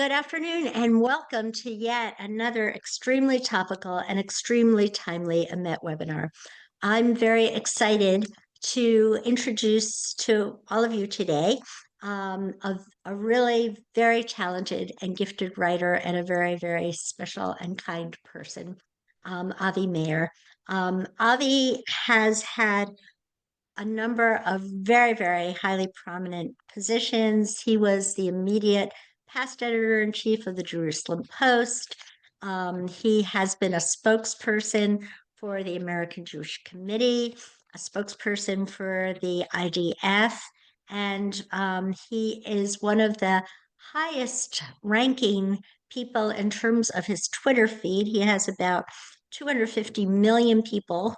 Good afternoon, and welcome to yet another extremely topical and extremely timely Emet webinar. I'm very excited to introduce to all of you today a really very talented and gifted writer and a very, very special and kind person, Avi Meir. Avi has had a number of very, very highly prominent positions. He was the immediate past editor-in-chief of the Jerusalem Post. He has been a spokesperson for the American Jewish Committee, a spokesperson for the IDF, and he is one of the highest ranking people in terms of his Twitter feed. He has about 250 million people,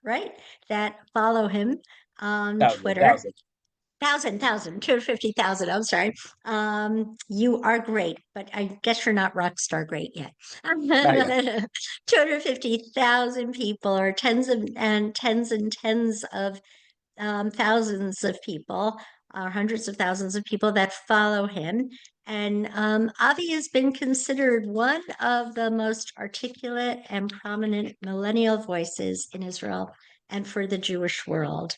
right, that follow him on Thousand, Twitter. thousand. 250,000. I'm sorry. You are great, but I guess you're not rock star great yet. Not yet. 250,000 people, or tens and tens of thousands of people, or hundreds of thousands of people that follow him. And Avi has been considered one of the most articulate and prominent millennial voices in Israel and for the Jewish world.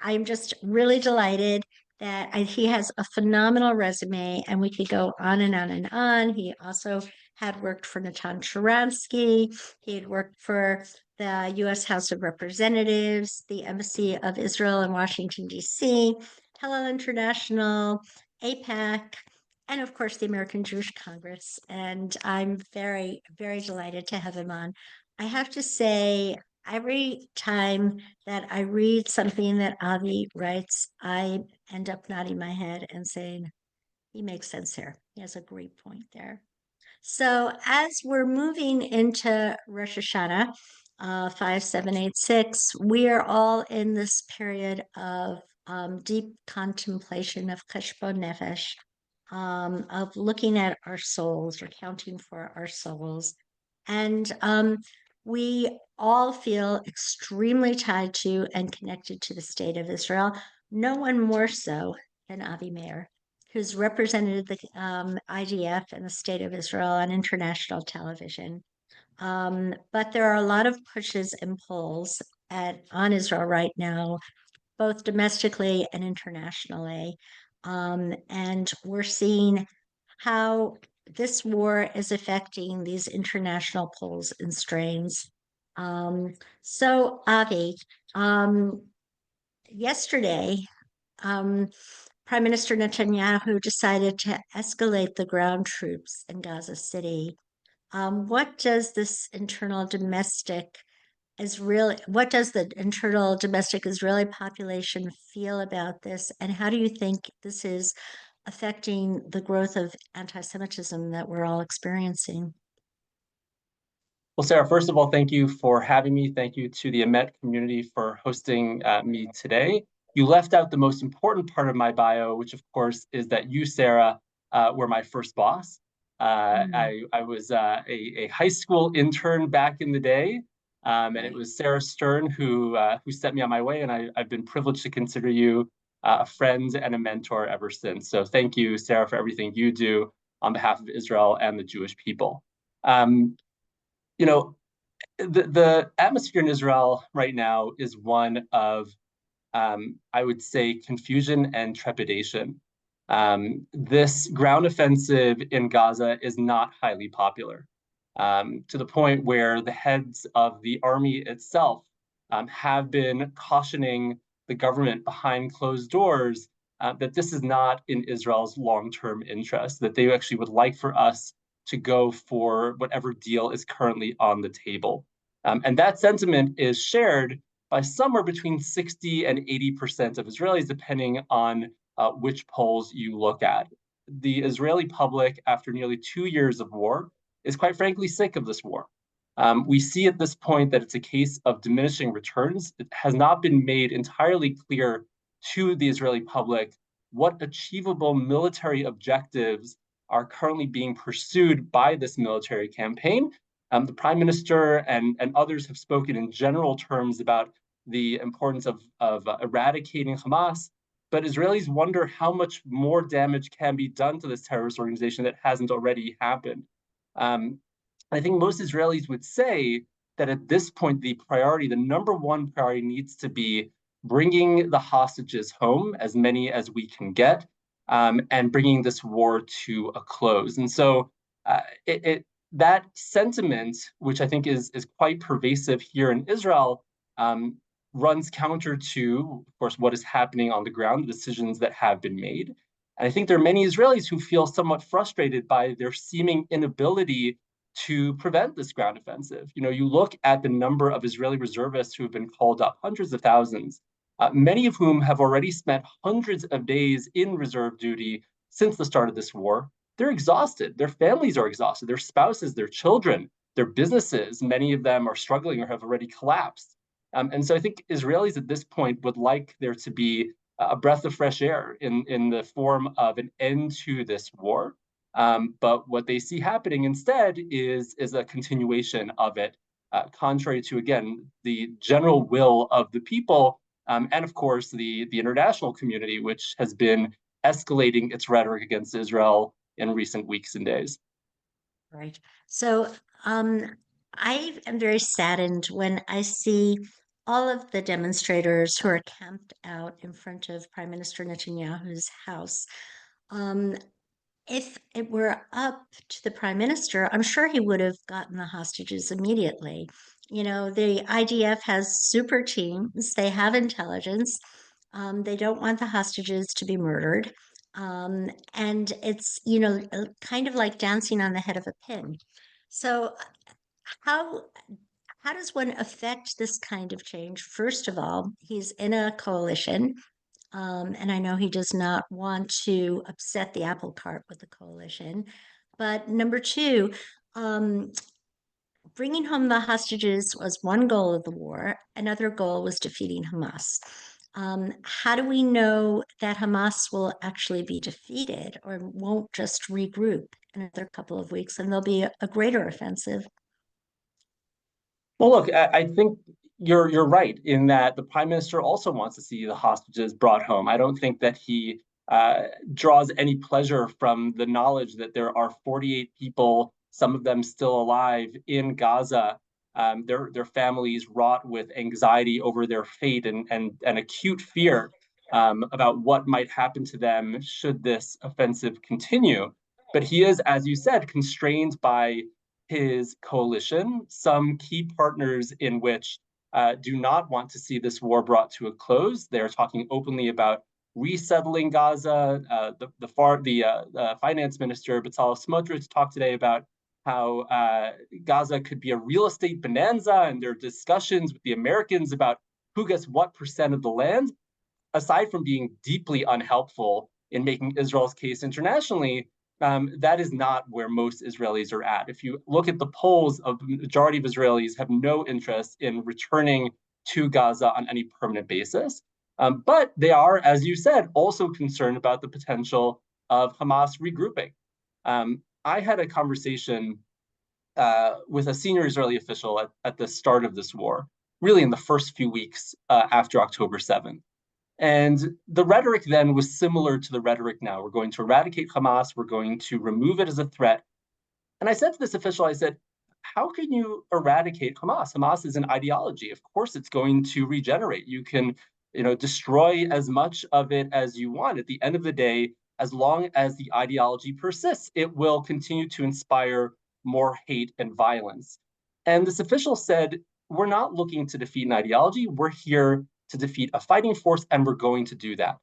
I'm just really delighted that he has a phenomenal resume, and we could go on and on and on. He also had worked for Natan Sharansky. He had worked for the U.S. House of Representatives, the Embassy of Israel in Washington, D.C., Hillel International, AIPAC, and of course, the American Jewish Congress. And I'm very, very delighted to have him on. I have to say, every time that I read something that Avi writes, I end up nodding my head and saying, he makes sense here. He has a great point there. So as we're moving into Rosh Hashanah, 5786, we are all in this period of deep contemplation of cheshbon nefesh, of looking at our souls, or counting for our souls. And we all feel extremely tied to and connected to the state of Israel, no one more so than Avi Meir, who's represented the IDF and the state of Israel on international television. But there are a lot of pushes and pulls on Israel right now, both domestically and internationally. And we're seeing how this war is affecting these international pulls and strains. So, Avi, yesterday, Prime Minister Netanyahu decided to escalate the ground troops in Gaza City. What does the internal domestic Israeli population feel about this, and how do you think this is affecting the growth of antisemitism that we're all experiencing? Well, Sarah, first of all, thank you for having me. Thank you to the Emet community for hosting me today. You left out the most important part of my bio, which of course is that you, Sarah, were my first boss. I was a high school intern back in the day, and it was Sarah Stern who set me on my way, and I've been privileged to consider you a friend and a mentor ever since. So thank you, Sarah, for everything you do on behalf of Israel and the Jewish people. You know, the atmosphere in Israel right now is one of, I would say, confusion and trepidation. This ground offensive in Gaza is not highly popular, to the point where the heads of the army itself have been cautioning the government behind closed doors that this is not in Israel's long-term interest, that they actually would like for us to go for whatever deal is currently on the table. And that sentiment is shared by somewhere between 60 and 80% of Israelis, depending on which polls you look at. The Israeli public, after nearly 2 years of war, is quite frankly sick of this war. We see at this point that it's a case of diminishing returns. It has not been made entirely clear to the Israeli public what achievable military objectives are currently being pursued by this military campaign. The Prime Minister and others have spoken in general terms about the importance of eradicating Hamas, but Israelis wonder how much more damage can be done to this terrorist organization that hasn't already happened. I think most Israelis would say that at this point, the number one priority needs to be bringing the hostages home, as many as we can get, and bringing this war to a close. And so that sentiment, which I think is quite pervasive here in Israel, runs counter to, of course, what is happening on the ground, the decisions that have been made. And I think there are many Israelis who feel somewhat frustrated by their seeming inability to prevent this ground offensive. You look at the number of Israeli reservists who have been called up, hundreds of thousands, many of whom have already spent hundreds of days in reserve duty since the start of this war. They're exhausted. Their families are exhausted. Their spouses, their children, their businesses, many of them are struggling or have already collapsed. And so I think Israelis at this point would like there to be a breath of fresh air in the form of an end to this war. But what they see happening instead is a continuation of it, contrary to, again, the general will of the people, and of course, the international community, which has been escalating its rhetoric against Israel in recent weeks and days. Right. So I am very saddened when I see all of the demonstrators who are camped out in front of Prime Minister Netanyahu's house. Um, if it were up to the prime minister, I'm sure he would have gotten the hostages immediately. The IDF has super teams, they have intelligence, they don't want the hostages to be murdered. And it's, kind of like dancing on the head of a pin. So, how how does one affect this kind of change? First of all, he's in a coalition, and I know he does not want to upset the apple cart with the coalition. But number two, um, bringing home the hostages was one goal of the war. Another goal was defeating Hamas. How do we know that Hamas will actually be defeated or won't just regroup in another couple of weeks and there'll be a greater offensive? Well, look, I think you're right in that the prime minister also wants to see the hostages brought home. I don't think that he draws any pleasure from the knowledge that there are 48 people, some of them still alive, in Gaza. Their families wrought with anxiety over their fate and acute fear about what might happen to them should this offensive continue. But he is, as you said, constrained by his coalition, some key partners in which do not want to see this war brought to a close. They're talking openly about resettling Gaza. The finance minister Bezalel Smotrich talked today about how Gaza could be a real estate bonanza, and there are discussions with the Americans about who gets what percent of the land. Aside from being deeply unhelpful in making Israel's case internationally, that is not where most Israelis are at. If you look at the polls, the majority of Israelis have no interest in returning to Gaza on any permanent basis. But they are, as you said, also concerned about the potential of Hamas regrouping. I had a conversation with a senior Israeli official at the start of this war, really in the first few weeks after October 7th. And the rhetoric then was similar to the rhetoric now. We're going to eradicate Hamas. We're going to remove it as a threat. And I said to this official, I said, how can you eradicate Hamas? Hamas is an ideology. Of course, it's going to regenerate. You can, destroy as much of it as you want. At the end of the day, as long as the ideology persists, it will continue to inspire more hate and violence. And this official said, we're not looking to defeat an ideology. We're here to defeat a fighting force, and we're going to do that.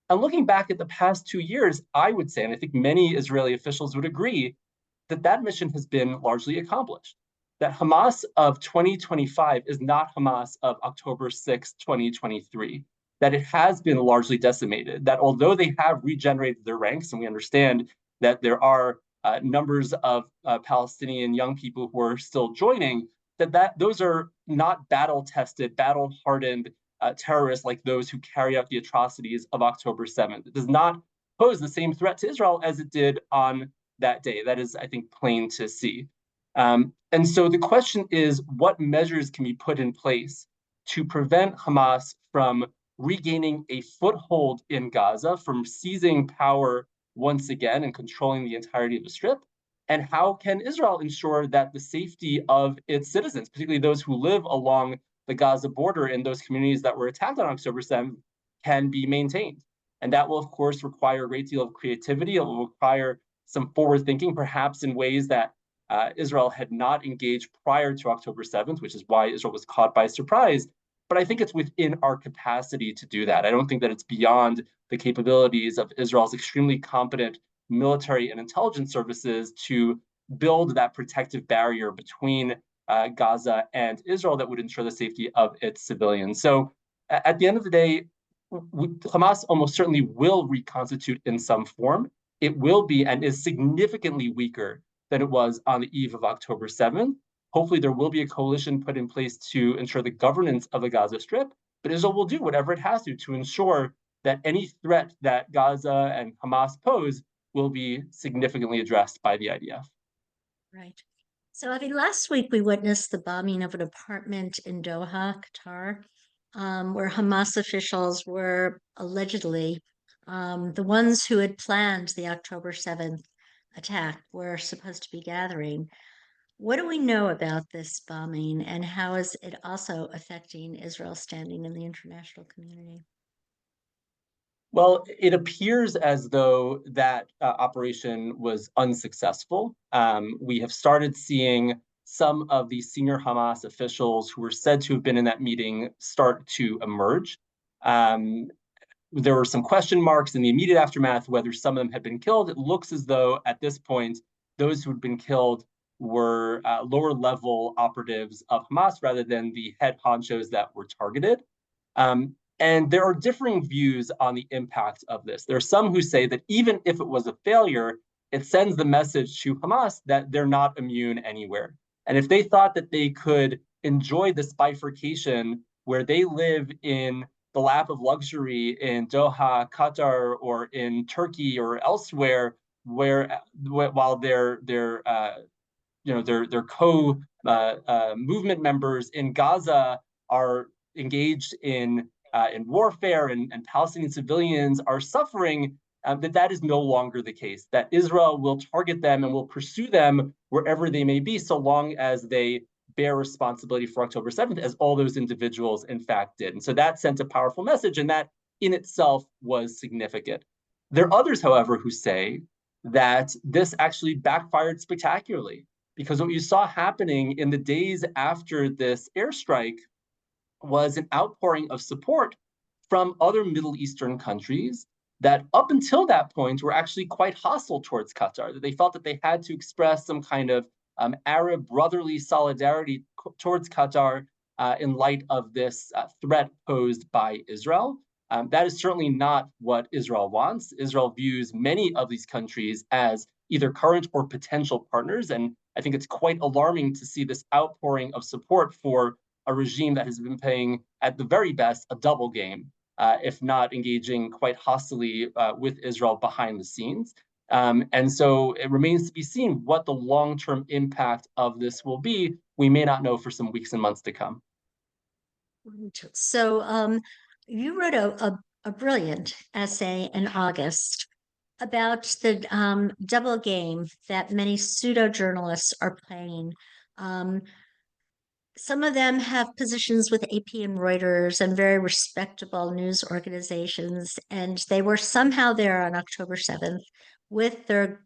And looking back at the past 2 years, I would say, and I think many Israeli officials would agree, that mission has been largely accomplished. That Hamas of 2025 is not Hamas of October 6, 2023. That it has been largely decimated. That although they have regenerated their ranks, and we understand that there are numbers of Palestinian young people who are still joining, that those are not battle-tested, battle-hardened terrorists like those who carry out the atrocities of October 7th. It does not pose the same threat to Israel as it did on that day. That is, I think, plain to see. And so the question is, what measures can be put in place to prevent Hamas from regaining a foothold in Gaza, from seizing power once again and controlling the entirety of the Strip? And how can Israel ensure that the safety of its citizens, particularly those who live along the Gaza border in those communities that were attacked on October 7th, can be maintained? And that will, of course, require a great deal of creativity. It will require some forward thinking, perhaps in ways that Israel had not engaged prior to October 7th, which is why Israel was caught by surprise. But I think it's within our capacity to do that. I don't think that it's beyond the capabilities of Israel's extremely competent military and intelligence services to build that protective barrier between Gaza and Israel that would ensure the safety of its civilians. So at the end of the day, Hamas almost certainly will reconstitute in some form. It will be and is significantly weaker than it was on the eve of October 7th. Hopefully, there will be a coalition put in place to ensure the governance of the Gaza Strip, but Israel will do whatever it has to ensure that any threat that Gaza and Hamas pose will be significantly addressed by the IDF. Right. So, I mean, last week we witnessed the bombing of an apartment in Doha, Qatar, where Hamas officials were allegedly the ones who had planned the October 7th attack were supposed to be gathering. What do we know about this bombing, and how is it also affecting Israel's standing in the international community? Well, it appears as though that operation was unsuccessful. We have started seeing some of the senior Hamas officials who were said to have been in that meeting start to emerge. Um, there were some question marks in the immediate aftermath whether some of them had been killed. It looks as though at this point, those who had been killed were lower level operatives of Hamas rather than the head honchos that were targeted. And there are differing views on the impact of this. There are some who say that even if it was a failure, it sends the message to Hamas that they're not immune anywhere. And if they thought that they could enjoy this bifurcation where they live in the lap of luxury in Doha, Qatar, or in Turkey or elsewhere, where while their co movement members in Gaza are engaged in warfare, and Palestinian civilians are suffering, that is no longer the case, that Israel will target them and will pursue them wherever they may be, so long as they bear responsibility for October 7th, as all those individuals in fact did. And so that sent a powerful message, and that in itself was significant. There are others, however, who say that this actually backfired spectacularly, because what you saw happening in the days after this airstrike was an outpouring of support from other Middle Eastern countries that up until that point were actually quite hostile towards Qatar, that they felt that they had to express some kind of Arab brotherly solidarity towards Qatar in light of this threat posed by Israel. That is certainly not what Israel wants. Israel views many of these countries as either current or potential partners, and I think it's quite alarming to see this outpouring of support for a regime that has been playing, at the very best, a double game, if not engaging quite hostilely with Israel behind the scenes. And so it remains to be seen what the long-term impact of this will be. We may not know for some weeks and months to come. So, you wrote a brilliant essay in August about the double game that many pseudo journalists are playing. Um, some of them have positions with AP and Reuters and very respectable news organizations, and they were somehow there on October 7th with their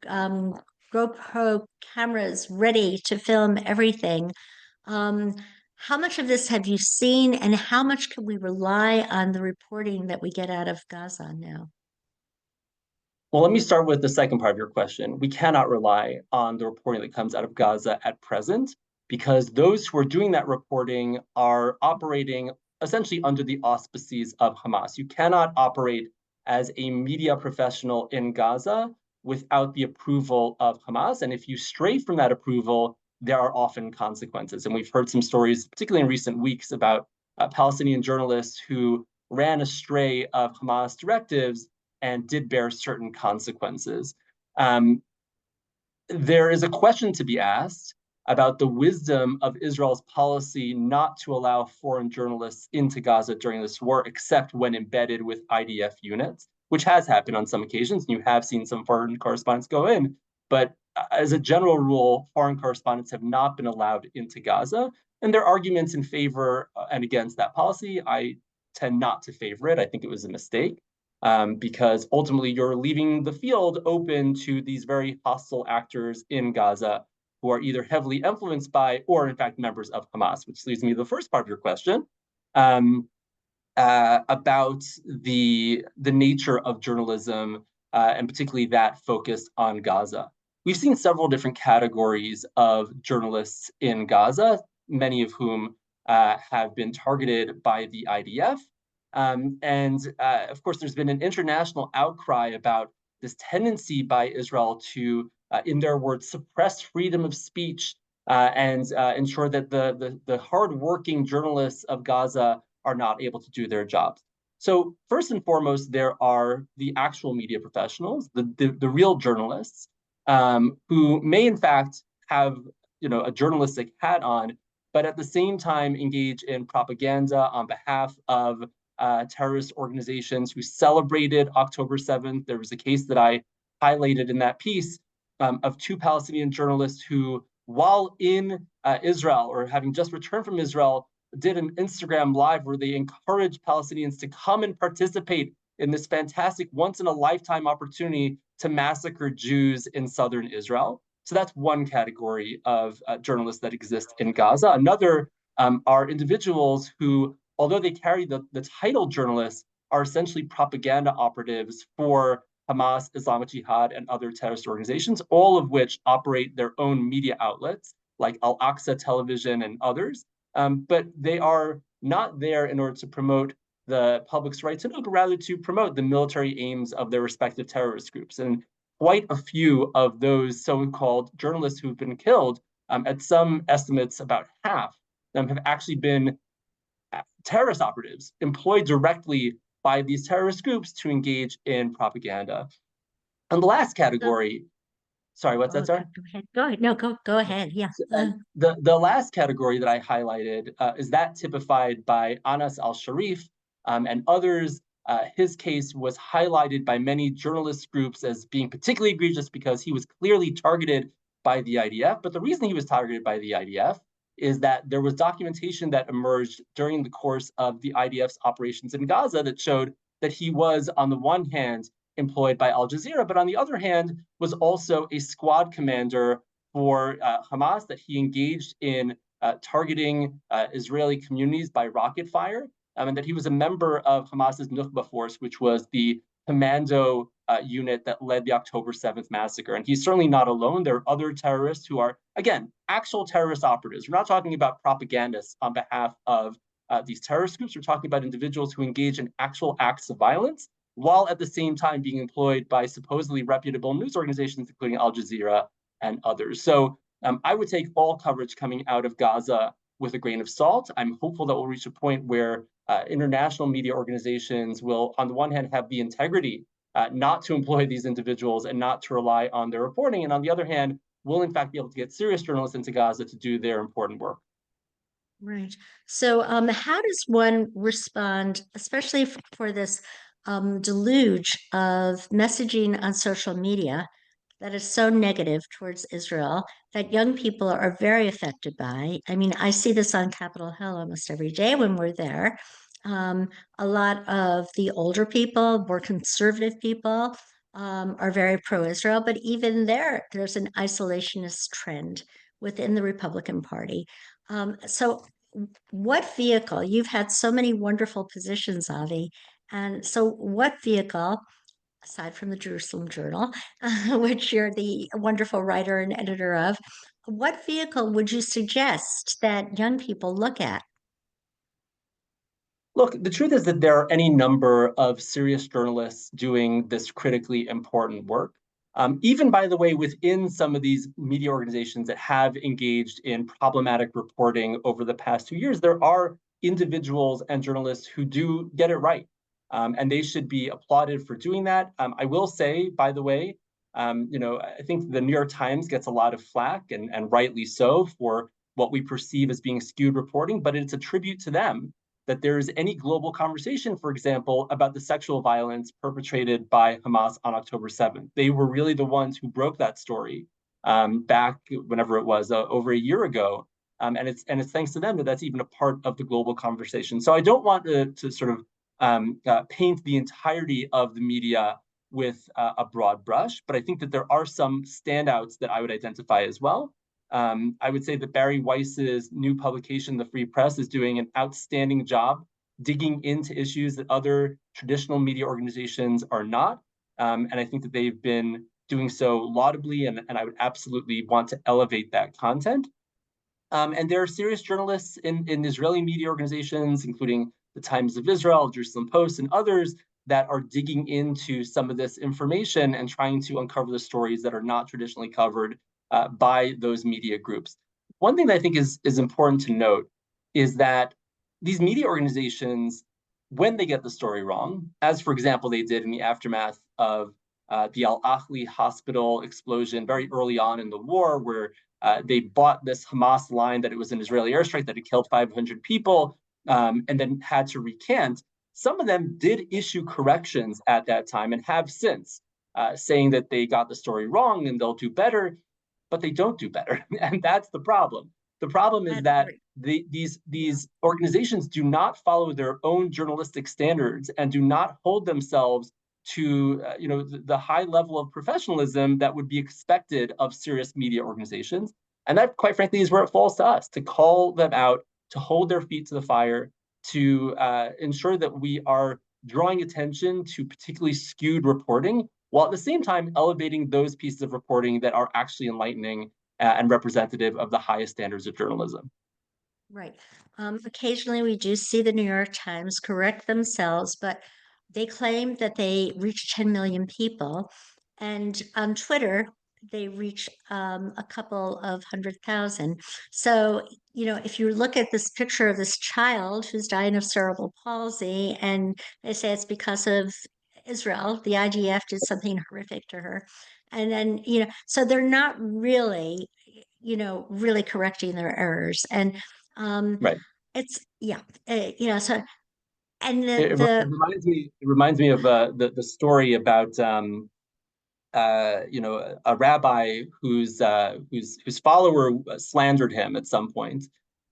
GoPro cameras ready to film everything. Um, how much of this have you seen, and how much can we rely on the reporting that we get out of Gaza now? Well, let me start with the second part of your question. We cannot rely on the reporting that comes out of Gaza at present, because those who are doing that reporting are operating essentially under the auspices of Hamas. You cannot operate as a media professional in Gaza without the approval of Hamas. And if you stray from that approval, there are often consequences. And we've heard some stories, particularly in recent weeks, about Palestinian journalists who ran astray of Hamas directives and did bear certain consequences. There is a question to be asked about the wisdom of Israel's policy not to allow foreign journalists into Gaza during this war, except when embedded with IDF units, which has happened on some occasions. And you have seen some foreign correspondents go in. But as a general rule, foreign correspondents have not been allowed into Gaza. And there are arguments in favor and against that policy. I tend not to favor it. I think it was a mistake. Because ultimately you're leaving the field open to these very hostile actors in Gaza who are either heavily influenced by or, in fact, members of Hamas, which leads me to the first part of your question about the nature of journalism, and particularly that focused on Gaza. We've seen several different categories of journalists in Gaza, many of whom have been targeted by the IDF. Of course, there's been an international outcry about this tendency by Israel to, in their words, suppress freedom of speech and ensure that the hardworking journalists of Gaza are not able to do their jobs. So first and foremost, there are the actual media professionals, the real journalists, who may in fact have a journalistic hat on, but at the same time engage in propaganda on behalf of terrorist organizations who celebrated October 7th. There was a case that I highlighted in that piece of two Palestinian journalists who, while in Israel or having just returned from Israel, did an Instagram live where they encouraged Palestinians to come and participate in this fantastic once-in-a-lifetime opportunity to massacre Jews in southern Israel. So that's one category of journalists that exist in Gaza. Another are individuals who, although they carry the title journalists, are essentially propaganda operatives for Hamas, Islamic Jihad, and other terrorist organizations, all of which operate their own media outlets, like Al-Aqsa Television and others. But they are not there in order to promote the public's right to know, but rather to promote the military aims of their respective terrorist groups. And quite a few of those so-called journalists who've been killed, at some estimates, about half, have actually been terrorist operatives employed directly by these terrorist groups to engage in propaganda. And the last category, sorry, what's that, sorry? Go ahead. Go ahead. No, go ahead. Yeah. The last category that I highlighted is that typified by Anas al-Sharif and others. His case was highlighted by many journalist groups as being particularly egregious because he was clearly targeted by the IDF. But the reason he was targeted by the IDF is that there was documentation that emerged during the course of the IDF's operations in Gaza that showed that he was, on the one hand, employed by Al Jazeera, but on the other hand, was also a squad commander for Hamas, that he engaged in targeting Israeli communities by rocket fire, and that he was a member of Hamas's Nukhba force, which was the commando unit that led the October 7th massacre. And he's certainly not alone. There are other terrorists who are, again, actual terrorist operatives. We're not talking about propagandists on behalf of these terrorist groups. We're talking about individuals who engage in actual acts of violence, while at the same time being employed by supposedly reputable news organizations, including Al Jazeera and others. So I would take all coverage coming out of Gaza with a grain of salt. I'm hopeful that we'll reach a point where international media organizations will, on the one hand, have the integrity not to employ these individuals and not to rely on their reporting, and on the other hand, will in fact be able to get serious journalists into Gaza to do their important work. Right. So, how does one respond, especially for this deluge of messaging on social media that is so negative towards Israel that young people are very affected by? I mean, I see this on Capitol Hill almost every day when we're there. A lot of the older people, more conservative people, are very pro-Israel, but even there's an isolationist trend within the Republican Party. So what vehicle, you've had so many wonderful positions, Avi, and so what vehicle, aside from the Jerusalem Journal, which you're the wonderful writer and editor of, what vehicle would you suggest that young people look at? Look, the truth is that there are any number of serious journalists doing this critically important work. Even, by the way, within some of these media organizations that have engaged in problematic reporting over the past 2 years, there are individuals and journalists who do get it right. And they should be applauded for doing that. I will say, by the way, I think the New York Times gets a lot of flack, and rightly so, for what we perceive as being skewed reporting, but it's a tribute to them that there is any global conversation, for example, about the sexual violence perpetrated by Hamas on October 7th. They were really the ones who broke that story back whenever it was, over a year ago. And it's thanks to them that that's even a part of the global conversation. So I don't want to sort of paint the entirety of the media with a broad brush, but I think that there are some standouts that I would identify as well. I would say that Barry Weiss's new publication, The Free Press, is doing an outstanding job digging into issues that other traditional media organizations are not. And I think that they've been doing so laudably, and I would absolutely want to elevate that content. And there are serious journalists in Israeli media organizations, including the Times of Israel, Jerusalem Post, and others, that are digging into some of this information and trying to uncover the stories that are not traditionally covered by those media groups. One thing that I think is important to note is that these media organizations, when they get the story wrong, as for example they did in the aftermath of the Al Ahli hospital explosion very early on in the war, where they bought this Hamas line that it was an Israeli airstrike that had killed 500 people, and then had to recant. Some of them did issue corrections at that time and have since, saying that they got the story wrong and they'll do better, but they don't do better. And that's the problem. The problem is that these organizations do not follow their own journalistic standards and do not hold themselves to the high level of professionalism that would be expected of serious media organizations. And that, quite frankly, is where it falls to us to call them out, to hold their feet to the fire, to ensure that we are drawing attention to particularly skewed reporting, while at the same time elevating those pieces of reporting that are actually enlightening and representative of the highest standards of journalism. Right. Occasionally, we do see the New York Times correct themselves, but they claim that they reach 10 million people. And on Twitter, they reach a couple of 100,000. So, if you look at this picture of this child who's dying of cerebral palsy, and they say it's because of Israel, the IDF did something horrific to her. And then, so they're not really, really correcting their errors. And Right. it's so and It, the it reminds me of the story about a rabbi whose follower slandered him at some point.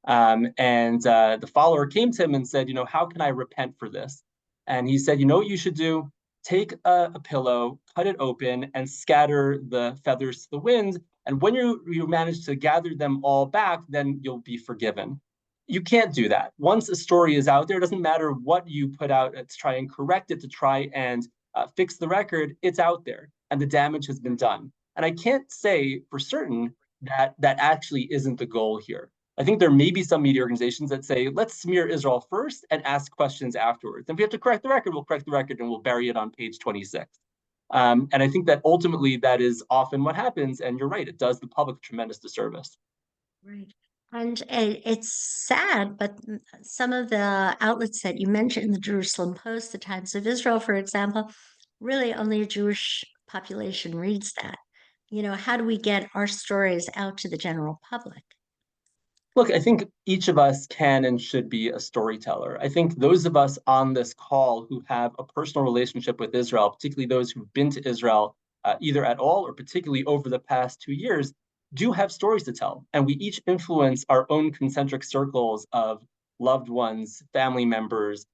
And the follower came to him and said, how can I repent for this? And he said, what you should do? Take a pillow, cut it open, and scatter the feathers to the wind. And when you manage to gather them all back, then you'll be forgiven. You can't do that. Once a story is out there, it doesn't matter what you put out to try and correct it, to try and fix the record, it's out there and the damage has been done. And I can't say for certain that that actually isn't the goal here. I think there may be some media organizations that say, let's smear Israel first and ask questions afterwards. And if we have to correct the record, we'll correct the record and we'll bury it on page 26. And I think that ultimately that is often what happens. And you're right, it does the public a tremendous disservice. right. And it's sad, but some of the outlets that you mentioned, the Jerusalem Post, the Times of Israel, for example, really only a Jewish population reads that. How do we get our stories out to the general public? Look, I think each of us can and should be a storyteller. I think those of us on this call who have a personal relationship with Israel, particularly those who've been to Israel either at all or particularly over the past 2 years, do have stories to tell. And we each influence our own concentric circles of loved ones, family members,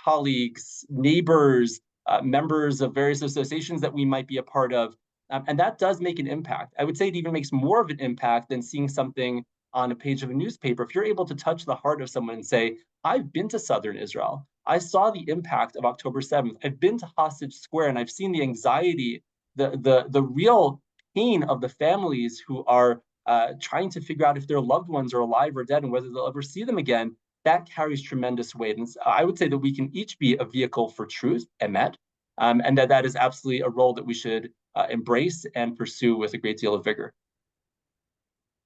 colleagues, neighbors, members of various associations that we might be a part of. And that does make an impact. I would say it even makes more of an impact than seeing something on a page of a newspaper. If you're able to touch the heart of someone and say, I've been to southern Israel, I saw the impact of October 7th, I've been to Hostage Square, and I've seen the anxiety, the real pain of the families who are trying to figure out if their loved ones are alive or dead and whether they'll ever see them again, that carries tremendous weight. And I would say that we can each be a vehicle for truth, emet, and that is absolutely a role that we should embrace and pursue with a great deal of vigor.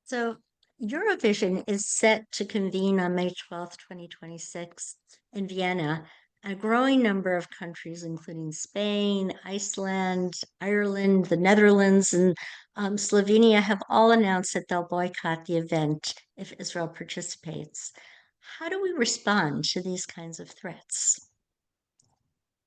So Eurovision is set to convene on May 12th, 2026 in Vienna. A growing number of countries, including Spain, Iceland, Ireland, the Netherlands, and Slovenia, have all announced that they'll boycott the event if Israel participates. How do we respond to these kinds of threats?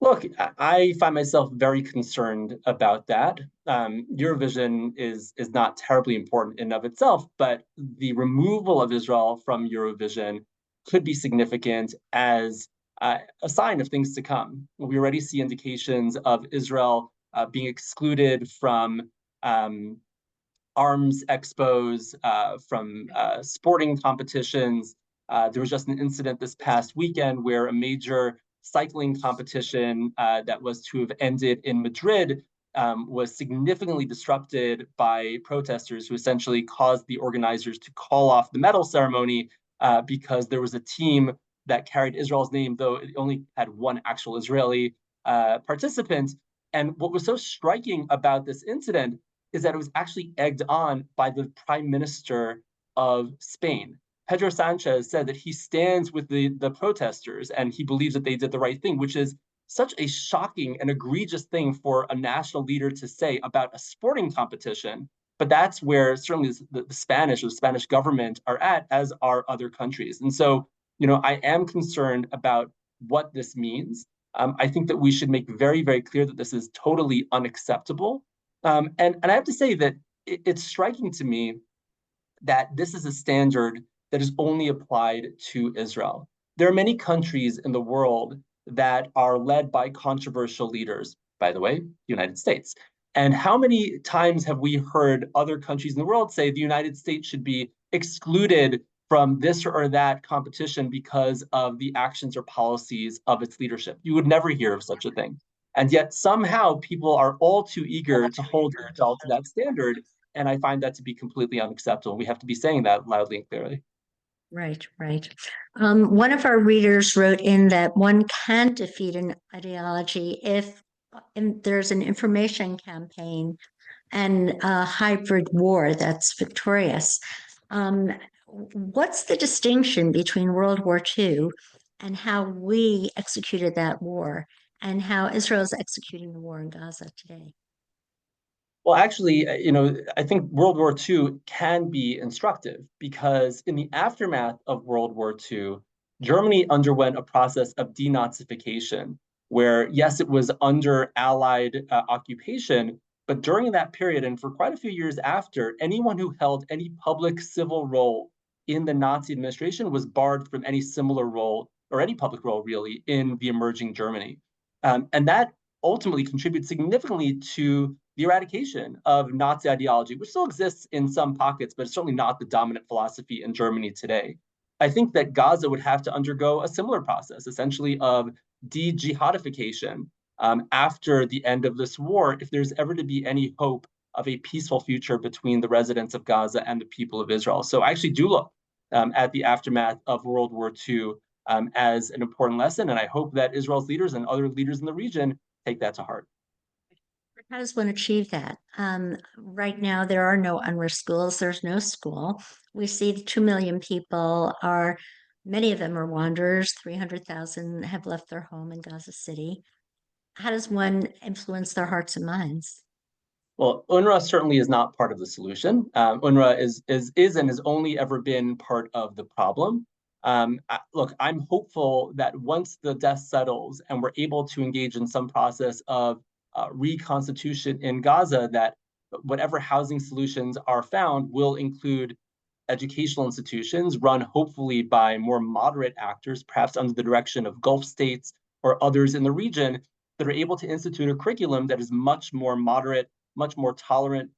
Look, I find myself very concerned about that. Eurovision is not terribly important in and of itself, but the removal of Israel from Eurovision could be significant as a sign of things to come. We already see indications of Israel being excluded from arms expos, from sporting competitions. There was just an incident this past weekend where a major cycling competition that was to have ended in Madrid was significantly disrupted by protesters who essentially caused the organizers to call off the medal ceremony because there was a team that carried Israel's name, though it only had one actual Israeli participant. And what was so striking about this incident is that it was actually egged on by the Prime Minister of Spain. Pedro Sanchez said that he stands with the protesters and he believes that they did the right thing, which is such a shocking and egregious thing for a national leader to say about a sporting competition. But that's where certainly the Spanish or the Spanish government are at, as are other countries. And so, I am concerned about what this means. I think that we should make very, very clear that this is totally unacceptable. And I have to say that it's striking to me that this is a standard that is only applied to Israel. There are many countries in the world that are led by controversial leaders, by the way, the United States. And how many times have we heard other countries in the world say the United States should be excluded from this or that competition because of the actions or policies of its leadership? You would never hear of such a thing. And yet somehow people are all too eager to hold Israel to that standard. And I find that to be completely unacceptable. We have to be saying that loudly and clearly. Right, right. One of our readers wrote in that one can defeat an ideology if there's an information campaign and a hybrid war that's victorious. What's the distinction between World War II and how we executed that war and how Israel is executing the war in Gaza today? Well, actually, I think World War II can be instructive because in the aftermath of World War II, Germany underwent a process of denazification, where, yes, it was under Allied occupation, but during that period and for quite a few years after, anyone who held any public civil role in the Nazi administration was barred from any similar role or any public role, really, in the emerging Germany. And that ultimately contributes significantly to the eradication of Nazi ideology, which still exists in some pockets, but it's certainly not the dominant philosophy in Germany today. I think that Gaza would have to undergo a similar process, essentially of de-jihadification after the end of this war, if there's ever to be any hope of a peaceful future between the residents of Gaza and the people of Israel. So I actually do look at the aftermath of World War II as an important lesson, and I hope that Israel's leaders and other leaders in the region take that to heart. How does one achieve that? Right now, there are no UNRWA schools. There's no school. We see 2 million people are, many of them are wanderers. 300,000 have left their home in Gaza City. How does one influence their hearts and minds? Well, UNRWA certainly is not part of the solution. UNRWA is and has only ever been part of the problem. Look, I'm hopeful that once the dust settles and we're able to engage in some process of reconstitution in Gaza, that whatever housing solutions are found will include educational institutions run hopefully by more moderate actors, perhaps under the direction of Gulf states or others in the region, that are able to institute a curriculum that is much more moderate, much more tolerant,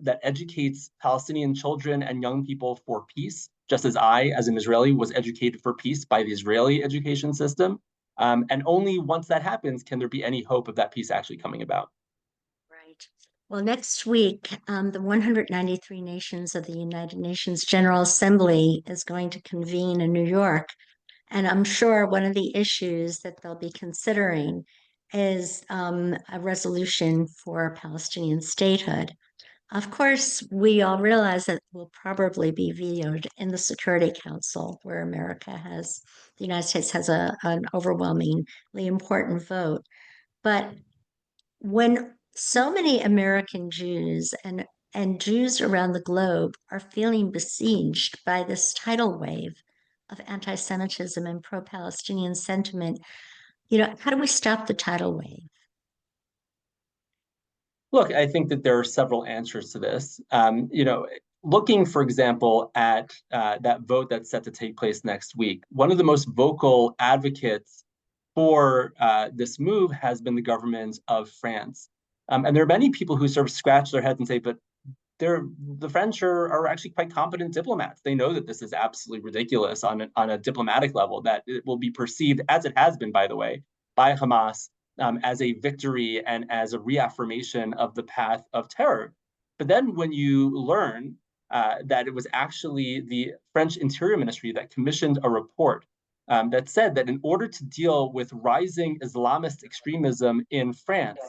that educates Palestinian children and young people for peace, just as I, as an Israeli, was educated for peace by the Israeli education system. And only once that happens can there be any hope of that peace actually coming about. Right. Well, next week, the 193 nations of the United Nations General Assembly is going to convene in New York. And I'm sure one of the issues that they'll be considering is a resolution for Palestinian statehood. Of course, we all realize that will probably be vetoed in the Security Council, where the United States has an overwhelmingly important vote. But when so many American Jews and Jews around the globe are feeling besieged by this tidal wave of anti-Semitism and pro-Palestinian sentiment, how do we stop the tidal wave? Look, I think that there are several answers to this. Looking, for example, at that vote that's set to take place next week, one of the most vocal advocates for this move has been the government of France. And there are many people who sort of scratch their heads and say, but the French are actually quite competent diplomats. They know that this is absolutely ridiculous on a diplomatic level, that it will be perceived, as it has been, by the way, by Hamas as a victory and as a reaffirmation of the path of terror. But then when you learn that it was actually the French Interior Ministry that commissioned a report that said that in order to deal with rising Islamist extremism in France,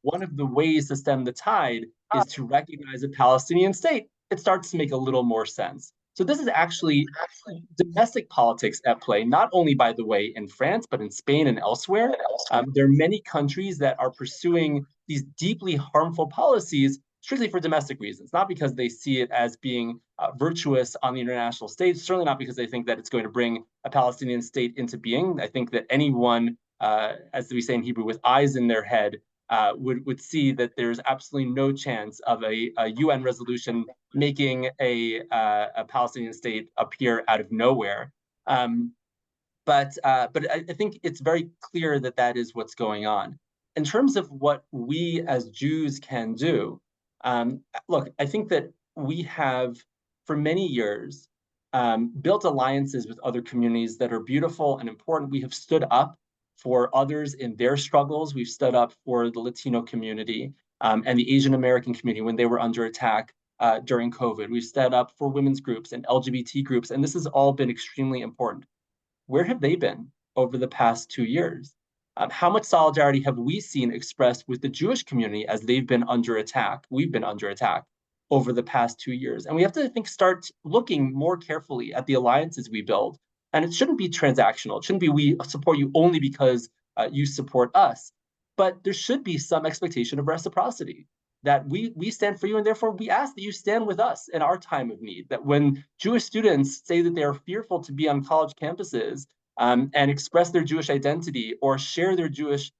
one of the ways to stem the tide is to recognize a Palestinian state, it starts to make a little more sense. So this is actually domestic politics at play, not only, by the way, in France, but in Spain and elsewhere. There are many countries that are pursuing these deeply harmful policies strictly for domestic reasons, not because they see it as being virtuous on the international stage, certainly not because they think that it's going to bring a Palestinian state into being. I think that anyone, as we say in Hebrew, with eyes in their head, would see that there's absolutely no chance of a UN resolution making a Palestinian state appear out of nowhere. But I think it's very clear that that is what's going on. In terms of what we as Jews can do, look, I think that we have, for many years, built alliances with other communities that are beautiful and important. We have stood up for others in their struggles. We've stood up for the Latino community and the Asian American community when they were under attack during COVID. We've stood up for women's groups and LGBT groups, and this has all been extremely important. Where have they been over the past 2 years? How much solidarity have we seen expressed with the Jewish community as they've been under attack? We've been under attack over the past 2 years. And we have to, I think, start looking more carefully at the alliances we build. And it shouldn't be transactional. It shouldn't be we support you only because you support us. But there should be some expectation of reciprocity, that we stand for you, and therefore we ask that you stand with us in our time of need. That when Jewish students say that they are fearful to be on college campuses and express their Jewish identity or share their Jewish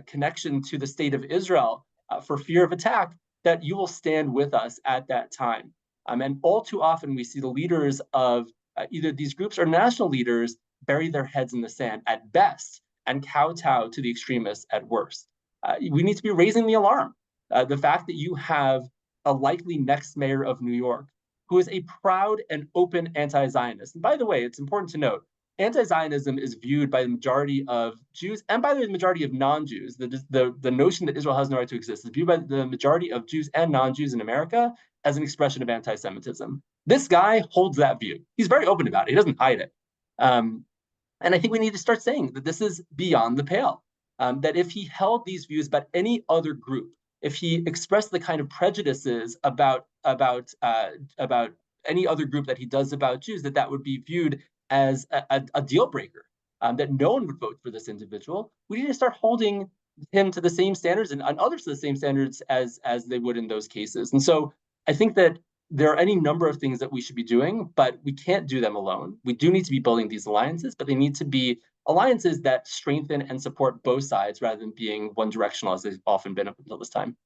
connection to the state of Israel for fear of attack, that you will stand with us at that time. And all too often we see the leaders of either these groups or national leaders bury their heads in the sand at best and kowtow to the extremists at worst. We need to be raising the alarm. The fact that you have a likely next mayor of New York who is a proud and open anti-Zionist. And by the way, it's important to note, anti-Zionism is viewed by the majority of Jews and by the majority of non-Jews. The notion that Israel has no right to exist is viewed by the majority of Jews and non-Jews in America as an expression of anti-Semitism. This guy holds that view. He's very open about it. He doesn't hide it. And I think we need to start saying that this is beyond the pale. That if he held these views about any other group, if he expressed the kind of prejudices about any other group that he does about Jews, that would be viewed as a deal breaker, that no one would vote for this individual. We need to start holding him to the same standards and others to the same standards as they would in those cases. And so I think that there are any number of things that we should be doing, but we can't do them alone. We do need to be building these alliances, but they need to be alliances that strengthen and support both sides rather than being one directional as they've often been up until this time.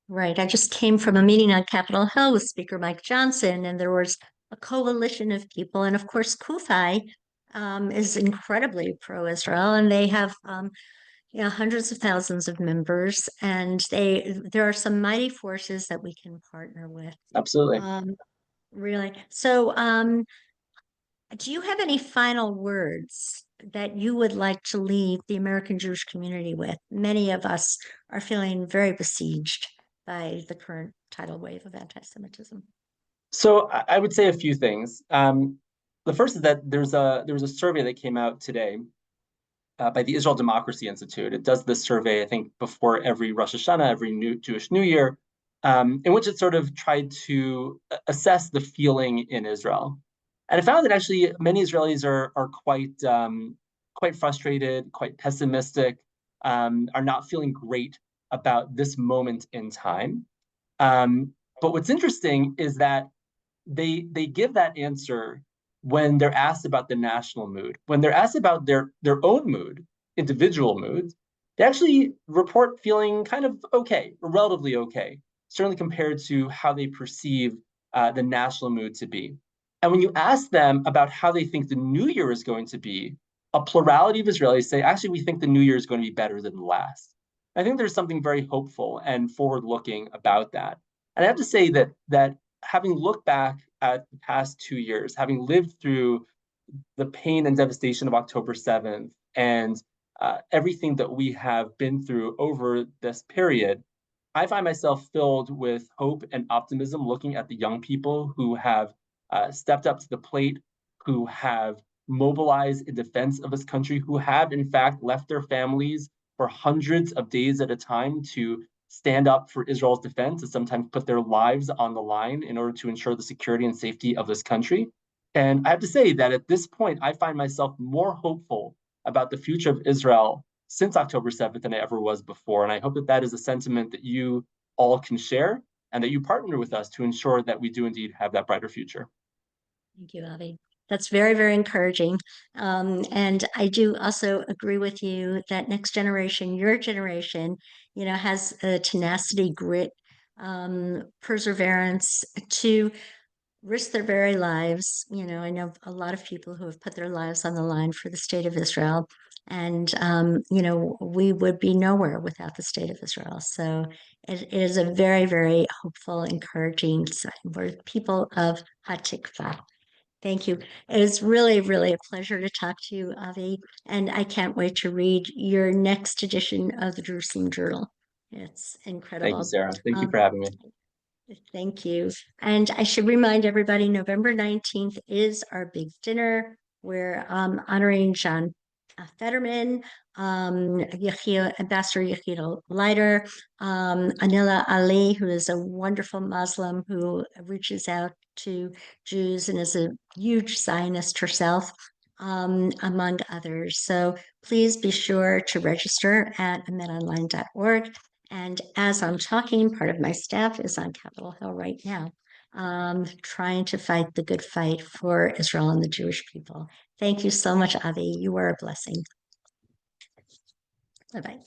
Right. I just came from a meeting on Capitol Hill with Speaker Mike Johnson, and there was a coalition of people. And of course, CUFI is incredibly pro-Israel, and they have hundreds of thousands of members, and there are some mighty forces that we can partner with. Absolutely. Really. So, do you have any final words that you would like to leave the American Jewish community with? Many of us are feeling very besieged by the current tidal wave of anti-Semitism. So I would say a few things. The first is that there was a survey that came out today by the Israel Democracy Institute. It does this survey, I think, before every Rosh Hashanah, every Jewish New Year. in which it sort of tried to assess the feeling in Israel. And I found that actually many Israelis are quite frustrated, quite pessimistic, are not feeling great about this moment in time. But what's interesting is that they give that answer when they're asked about the national mood. When they're asked about their own mood, individual moods, they actually report feeling kind of okay, or relatively okay, certainly compared to how they perceive the national mood to be. And when you ask them about how they think the new year is going to be, a plurality of Israelis say, actually, we think the new year is going to be better than the last. I think there's something very hopeful and forward-looking about that. And I have to say that having looked back at the past 2 years, having lived through the pain and devastation of October 7th and everything that we have been through over this period, I find myself filled with hope and optimism looking at the young people who have stepped up to the plate, who have mobilized in defense of this country, who have, in fact, left their families for hundreds of days at a time to stand up for Israel's defense and sometimes put their lives on the line in order to ensure the security and safety of this country. And I have to say that at this point, I find myself more hopeful about the future of Israel since October 7th than I ever was before. And I hope that that is a sentiment that you all can share and that you partner with us to ensure that we do indeed have that brighter future. Thank you, Avi. That's very, very encouraging. And I do also agree with you that next generation, your generation, has a tenacity, grit, perseverance to risk their very lives. I know a lot of people who have put their lives on the line for the state of Israel. And, we would be nowhere without the state of Israel. So it is a very, very hopeful, encouraging sign. We're people of Hatikva. Thank you. It is really, really a pleasure to talk to you, Avi. And I can't wait to read your next edition of the Jerusalem Journal. It's Thank you, incredible. Sarah. Thank you Um, for having me. Thank you. And I should remind everybody, November 19th is our big dinner. We're honoring John Fetterman, Ambassador Yechiel Leiter, Anila Ali, who is a wonderful Muslim who reaches out to Jews and is a huge Zionist herself, among others. So please be sure to register at ametonline.org. And as I'm talking, part of my staff is on Capitol Hill right now, trying to fight the good fight for Israel and the Jewish people. Thank you so much, Avi. You are a blessing. Bye bye.